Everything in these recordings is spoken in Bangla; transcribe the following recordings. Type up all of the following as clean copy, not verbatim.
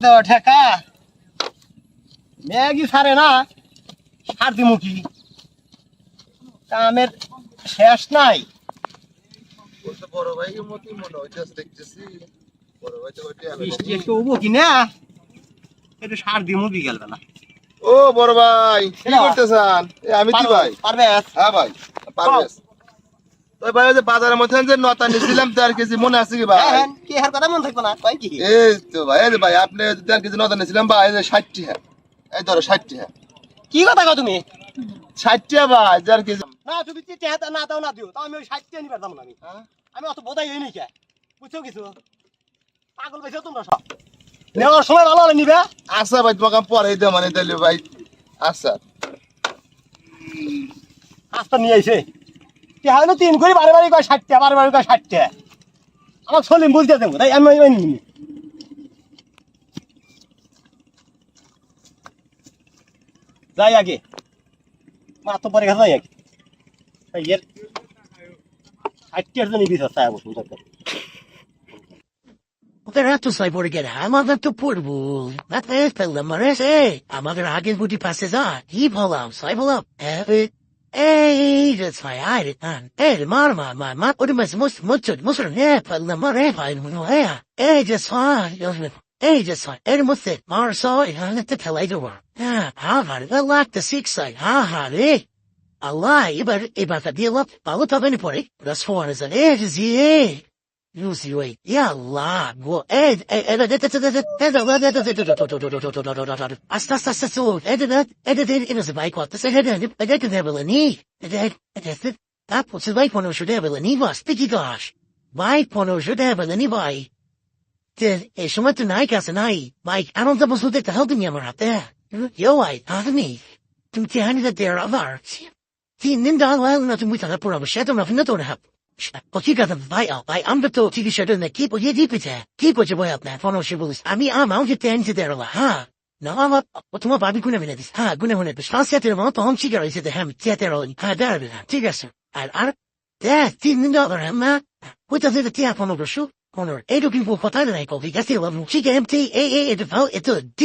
ঠেকা ম্যাগি ছাড়ে না সারদিমুখী কামের শেষ নাই। বড় ভাই মতি মনে হইতেছে দেখতেছি বড় ভাই তো বৃষ্টি একটু উবো কি না একটু সার দিমু বিকেল বেলা। ও বড় ভাই কি করতেছেন? আমি কি ভাই পারবেস? হ্যাঁ ভাই পারবেস। ওই ভাই যে বাজারের মধ্যে যে নতা নিছিলাম 4 কেজি মনে আছে কি ভাই? হ্যাঁ কি হার কথা মন থাকবো না কই কি এই তো ভাই এই যে ভাই আপনি 4 কেজি নতা নিছিলাম ভাই এই যে 60 টাকা এই ধরো 60 টাকা। কি কথা কও তুমি? 60 টাকা ভাই 4 কেজি। না তুমি কি টেহা না দাও না দিও তাও আমি ওই 60 টাকা নিবার যাব না আমি। আমি অত বোধাই হই নাই কে বুঝছো কিছু পাগল বেশি তোমরা সব নেওয়ার সময় ভালো হলে নিবে। আচ্ছা ভাই তোমাকে পরে দিও মানে তাইলে ভাই আচ্ছা আস্তা নিয়ে আইছে টেহা হলো 3 করে বারে বারে কয় 60 টাকা বারে বারে কয় 60 টাকা আমার সলিম বুঝতে দেবো তাই আমি ওই নিনি যাই আগে মা তো পরে যাই আগে তাই এর 60 টাকার জন্য বিশ আছে বসুন দরকার। Operato sai por che amato tu purbu. Ma te spella marese. Amato agin buti passesa. He pull out, sai pull up. Hey, that's why I did. Hey, marma, ma, what am I mucho, ne, pella mare, fine, no, hey, just fine. Hey, just fine. Hey, must it, mar saw it, and the later one. Yeah, how hard, the like the 6 side, how hard, eh? Allah, about the deal up, but what of anybody? That's one is an edge, is eh? You see, wait, yeah, Allah, well, it is a bike, what the head, I didn't have a knee. That was a bike one should have a knee, was sticky gosh. Bike one should have a knee by. Did a shumat to night as an eye, Mike, I don't double so that the helping yammer out there. Yo, I, not me. To tell that there are others. See, Ninda, well, nothing with a poor of a shadow of nothing to help. But you got a bite out by undertow TV shadow and keep what you deep it. Keep what you way up there, for no shivers. I mean, I'm out to end to there, ha. No, I'm up, what tomorrow Bobby couldn't have this. Ha, couldn't have it. I'll set it on home cigarettes at the ham, theater, and ha, there, Tigasser. I, there, $10, ma. What does it tear upon over shoe? Corner, 8 looking for what I like, oh, he got the 11. She can empty, it's a D.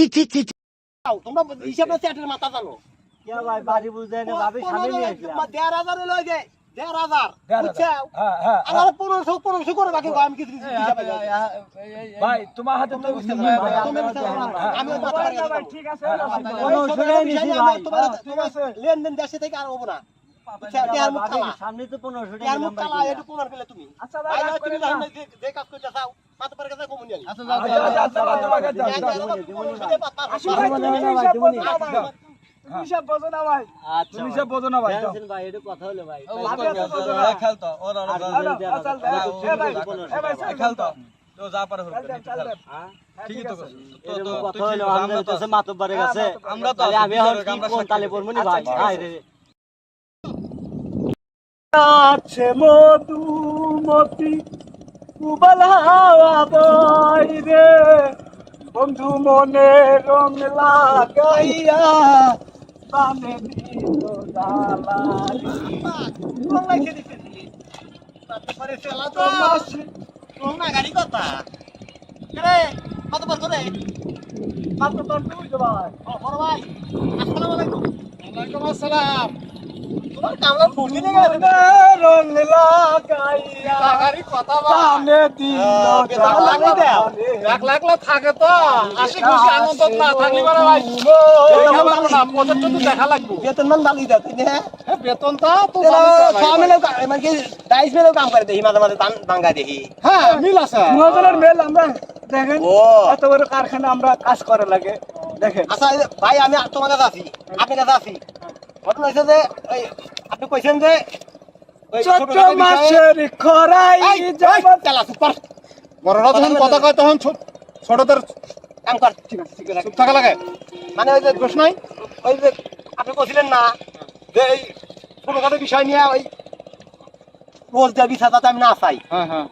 তোমরা হিসাবে সেটের মাথা জানো কে ভাই বাড়ি বুঝে না ভাবি সামনে নিয়ে আসলাম 1,500 লই দে 1,500 বুঝছো হ্যাঁ হ্যাঁ আমার 1500 করে বাকি আমি কিছু হিসাবে ভাই তোমার হাতে তো আমি মাথা পারি ভাই ঠিক আছে কোনো শুনে নিছি ভাই ঠিক আছে লেনদেন দেশে থেকে আর হবে না বুঝছো দেয়ার মুখ খালা সামনে তো 1500 টাকা দেয়ার মুখ খালা একটু 15 পেলে তুমি আচ্ছা ভাই ভাই তুমি জানো যে কাজ করতে চাও মাথা পারে কাছে কমুনি আচ্ছা যাও তুমি সব বোঝো না ভাই তুমি সব বোঝো না ভাই ভাই এটা কথা হলো ভাই খেল তো ওর খেল তো তো যা পারে ঠিকই তো এরকম কথা হলো আমরা তো মাতব্বরের কাছে আমরা তো আমি আমরা কোন তালে পড়ব নি ভাই হাই রে আছে মধুমতি উবাল হাওয়া বই রে বন্ধু মনে রং লাগাইয়া বানে দিল দালালি তারপরে চলা তো কোনা গাড়ি কথা রে কত বার করে মাত্র তোর তুই ভাই ও বড় ভাই আসসালামু আলাইকুম ওয়ালাইকুম আসসালাম তোমার কামলা ফুটি নে গেছে রং লাগাইয়া গাড়ি কথা বানে দিল লাগলো থাকে তো হাসি খুশি আনন্দ না থাকলি বড় ভাই দেখা লাগবে বেতন মান বালি দাও তুমি হ্যাঁ বেতনটা তো সামনে মানে কি 22 মেলেও কাম করে দেখি মাঝে মাঝে দাঙ্গা দেখি হ্যাঁ মিল আছে মহাজনের মেল আমরা দেখেন ও এত বড় কারখানা আমরা কাজ করা লাগে দেখেন আচ্ছা ভাই আমি তোমার কাছে আছি আপনি কাছে আছি ঘটনা হয়েছে যে ওই আপনি কইছেন যে চৈত্র মাসের খরাই চালা সুপার বড়রা যখন কথা কয় তখন ছোটদের কাম কর ঠিক আছে চুপ থাকা লাগে মানে ওই যে দোষ নাই ওই যে আপনি কইছিলেন না যে এই ছোটখাটো বিষয় নিয়ে ওই রোজ দেওয়া বিচার যাতে আমি না চাই হ্যাঁ হ্যাঁ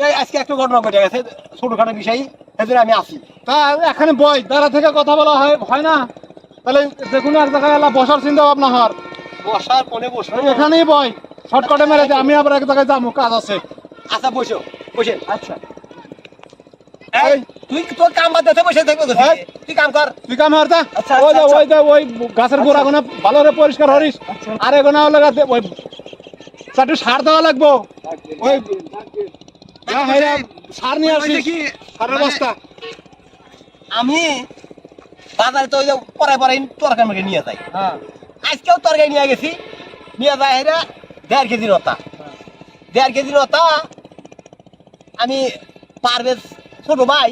এই আজকে একটা ঘটনা ঘটে গেছে ছোটখাটো বিষয় সেজন্য আমি আসি তা এখানে বই দাঁড়া থেকে কথা বলা হয় না তাহলে যে কোনো এক জায়গায় এলা বসার চিন্তা ভাবনা হওয়ার বসার কোণে বসে এখানেই বই শর্টকাটে মেরে দে আমি আবার এক জায়গায় যাবো কাজ আছে আচ্ছা বসো বসে আচ্ছা এই তুই তোর কাম বাদ দিতে বসে থাকবে গেছিস এই। তুই কাম কর তুই কাম হারতা আচ্ছা, ওই যে আচ্ছা, ওই যে ওই গাছের গোড়া গোনা ভালো করে পরিষ্কার হরিস আর এগোনা হলে ওই চারটে সার দেওয়া লাগবো ওই যা হেরা সার নিয়ে আসিস কি সারের মানে- বস্তা আমি বাজারে তো ওই যে পরে তরকারি নিয়ে যাই হ্যাঁ আজকেও তরকারি নিয়ে গেছি নিয়ে যায় এরা 1.5 কেজি নতা 1.5 কেজি নতা আমি পারভেজ ছোট ভাই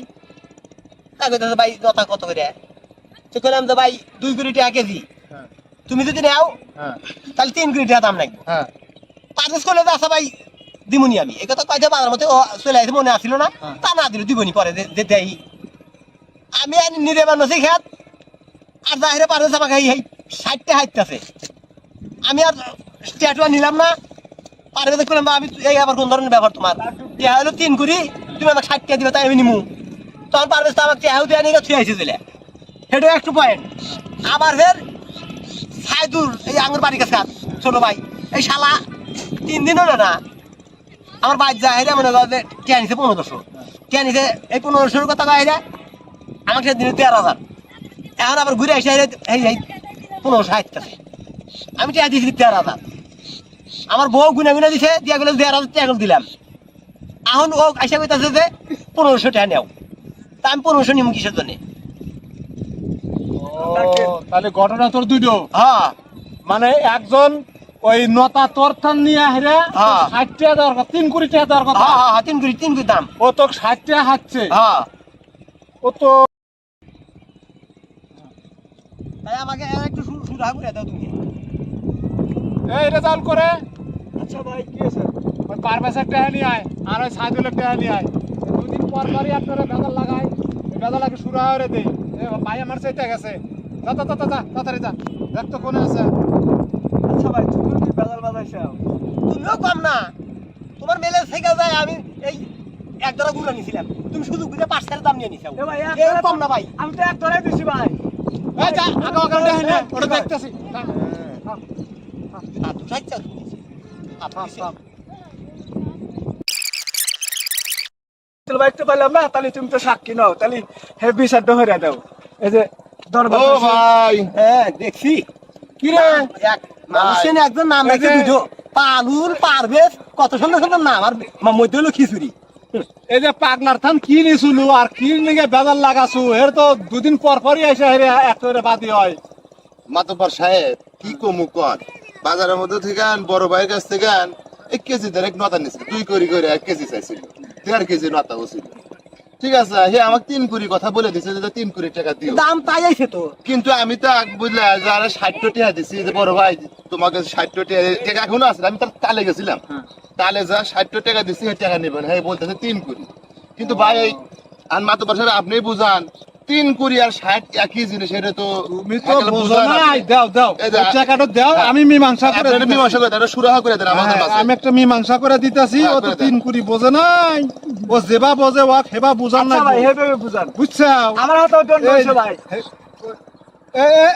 তাকে ভাই নতা কত করে তো করলাম যে ভাই 2 কোটি টাকা কেজি হ্যাঁ তুমি যদি নাও হ্যাঁ তাহলে 3 কোটি টাকা দাম লাগবে হ্যাঁ পারভেজ করলে যে আচ্ছা ভাই দিমুনি আমি এই কথা কয়টা বাজার মধ্যে চলে আসে মনে আসছিল না হ্যাঁ। তা না দিল দিবনি পরে দেই আমি আর নিরে বানছি খেত আর যাহিরে পারভেজ আমাকে এই 60টা হাইতেছে আমি আর স্ট্যাটুয়া নিলাম না পারভেজ করলাম আমি এই আবার কোন ধরনের ব্যাপার তোমার টিয়া হলো 3 কোটি তুমি আমাকে 60 টাকা দিবে তাই আমি নিমু তখন পারভেজ তো আমাকে টিয়াও দিয়ে নিয়ে ছুঁয়ে আসে দিলে সেটা একটু পয়েন্ট আবার ফের সাইদুর এই আঙুর বাড়ি কাছে ছোট ভাই এই শালা 3 দিন হলো না আমার বাইর যায় রে মনে করো যে টিয়া নিছে 1500 টিয়া নিছে এই 1500 কথা কয় রে আমাকে দিনে 13,000 এখন আবার ঘুরে এসে এই 1560 টাকা আমি টিয়া দিয়েছি 13,000 আমার বউ গুনে গুনে দিছে দিয়া গেলে 13,000 টাকা দিলাম এখন ও আইসা কইতাছে যে 1500 টাকা নেও তা আমি 1500 নিমু কিসের জন্য তাহলে ঘটনা তোর দুটো হ্যাঁ মানে একজন ওই নতা তরথান নিয়ে হেরে হ্যাঁ। 60 টাকা দেওয়ার কথা 3 কোটি টাকা দেওয়ার কথা হ্যাঁ হ্যাঁ 3 কোটি দাম ও তো 60 টাকা হাঁটছে হ্যাঁ ও তো তাই আমাকে একটু সুরা করে দাও তুমি এই রেজাল্ট করে আচ্ছা ভাই কি আছে ওই পারভেজের টাকা নিয়ে আয় আর ওই সাইদুলের টাকা নিয়ে আয় দুদিন পর পরই আপনারা বেজাল লাগায় বেজাল লাগে শুরু হয়ে দেয় ভাই আমার চাইতে গেছে যা যা যা যা তাড়াতাড়ি যা দেখ তো কোনে আছে আচ্ছা ভাই তুমি কি বেলাল বাজাইছো তুমিও কম না তোমার মেলে থেকে যায় আমি এই এক ধরা গুলো নিছিলাম তুমি শুধু বুঝে 5 টাকার দাম নিয়ে নিছো এ ভাই এই কম না ভাই আমি তো এক ধরে দিছি ভাই এই যা আগা আগা টাকা নিয়ে ওটা দেখতেছি আর তো চাইছো চল ভাই একটু পাইলাম না তাহলে তুমি তো সাক্ষী নাও তাহলে হে বিচারটা হইরা দাও এই যে দরবার ও ভাই হ্যাঁ দেখছি কি রে এক মানুষের একজন নাম রেখে এই যে- দুটো পালুর পারভেজ কত সুন্দর সুন্দর নাম আর মধ্যে হলো খিচুড়ি এই যে পাগলার থান কি নিছুলু আর কি নিগে বেজাল লাগাছু এর তো দুদিন পর পরই এসে হেরে একটা বাদি হয় মাতব্বর সাহেব কি কমু কর বাজারের মধ্যে থেকে আন বড় ভাইয়ের কাছ থেকে আন 1 কেজি দেড় নতা নিছিল 2 করে 1 কেজি চাইছিল 1.5 কেজি নতা ছিল ঠিক আছে হে আমাকে 3 কোটি কথা বলে দিছে যে 3 কোটি টাকা দিও দাম তাই আইছে তো কিন্তু আমি তো বুঝলে যারা 60 টাকা দিছি যে বড় ভাই তোমাকে 60 টাকা এখনো আছে আমি তার তালে গেছিলাম তালে যা 60 টাকা দিছি এই টাকা নেবেন হ্যাঁ বলতেছে 3 কোটি কিন্তু ভাই এই আর মাতব্বর সাহেব আপনি বুঝান 3 কোটি আর 60 একই জিনিস এটা তো তুমি তো একলা বুঝো বুঝান না আপনি। দাও দাও এই যে- ওই টাকাটা দাও আমি মীমাংসা করে আপনারা দিতেছি। মীমাংসা করে দেন এটা সুরাহা করে দেন আমাদের হ্যাঁ, মাঝে আমি একটা মীমাংসা করে দিতেছি হ্যাঁ, ও তো করে দেন। 3 কোটি বোঝে নাই ও যেবা বোঝে ও হেবা বুঝান না আচ্ছা ভাই হেবে বুঝান বুঝছাও আমার হাতে দণ্ড হইছে ভাই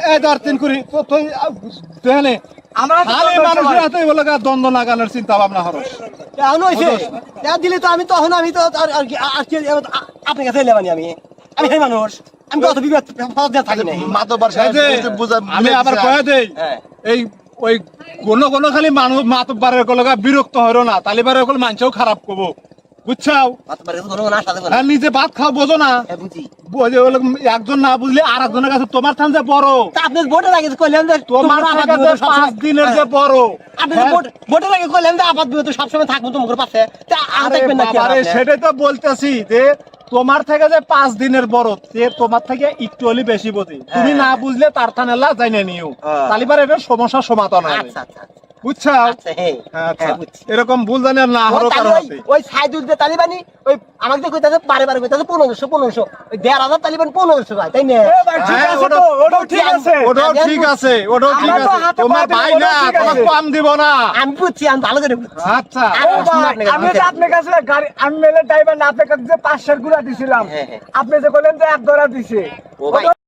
এ ধর 3 কোটি তো তুই দেনে আমার হাতে খালি দণ্ড হইছে মানুষের ভাই। হাতে বলে দ্বন্দ্ব লাগানোর চিন্তা ভাবনা হরস এখন হয়েছে দিলে তো আমি তখন আমি তো আর কি আপনার কাছে এলে আমি আমি সেই মানুষ আমি তো অত বিপদ থাকি নাই মাতব্বর এই সাহেব যে, একটু বুঝা- আমি আবার বুঝা- কয়ে দেই হ্যাঁ এই ওই কোন খালি মানুষ মাতব্বারের কলগা বিরক্ত হইরো না তালিবারের কল মানুষও খারাপ করবো বুঝছাও মাতবার কাছে কোনো না সাথে আর নিজে ভাত খাও বোঝো না বুঝি বুঝে হলো একজন না বুঝলে আর একজনের কাছে তোমার থান যে বড় তা আপনি ভোটের আগে কইলেন যে তোমার আপাত থেকে যে 5 দিনের যে বড় আপনি হ্যাঁ? ভোটের আগে কইলেন যে আপাত বিপদ সবসময় থাকবো তোমার পাশে তা আর আরে দেখবেন না কি বাবারে, সেটাই তো বলতেছি যে তোমার থেকে যে 5 দিনের বড় সে তোমার থেকে একটু হলে বেশি বোঝে তুমি না বুঝলে তার থানেলা জানে নিও হ্যাঁ। তালিবার এটা সমস্যা সমাধান হবে আচ্ছা আচ্ছা বুঝছো আচ্ছা হ্যাঁ আচ্ছা হ্যাঁ বুঝছি এরকম ভুল জানি আর না ও হরো তাহলে কারো ওই- হাতে ওই সাইদুল যে তালিবানি ওই আমাকে যে কইতাছে বারে কইতাছে 1500 ওই 1500 তালিবান 1500 ভাই তাই না এ ভাই ঠিক হ্যাঁ, আছে তো ওটাও ঠিক আছে ওটাও ঠিক আছে ওটাও ঠিক আমার তো আছে হাতে তোমার পায়ে ভাই দিলে না ওটাও ঠিক তোমাকে আছে। কম দিব না আমি বুঝছি আমি ভালো করে বুঝছি আচ্ছা আরে ও ভাই, আপনার কাছে আমি যে আপনার কাছে গাড়ি আমি মেলে ড্রাইভার না আপনার কাছে যে 500 গুলা দিছিলাম হ্যাঁ, হ্যাঁ। আপনি যে বলেন যে এক ধরা দিছে ও ভাই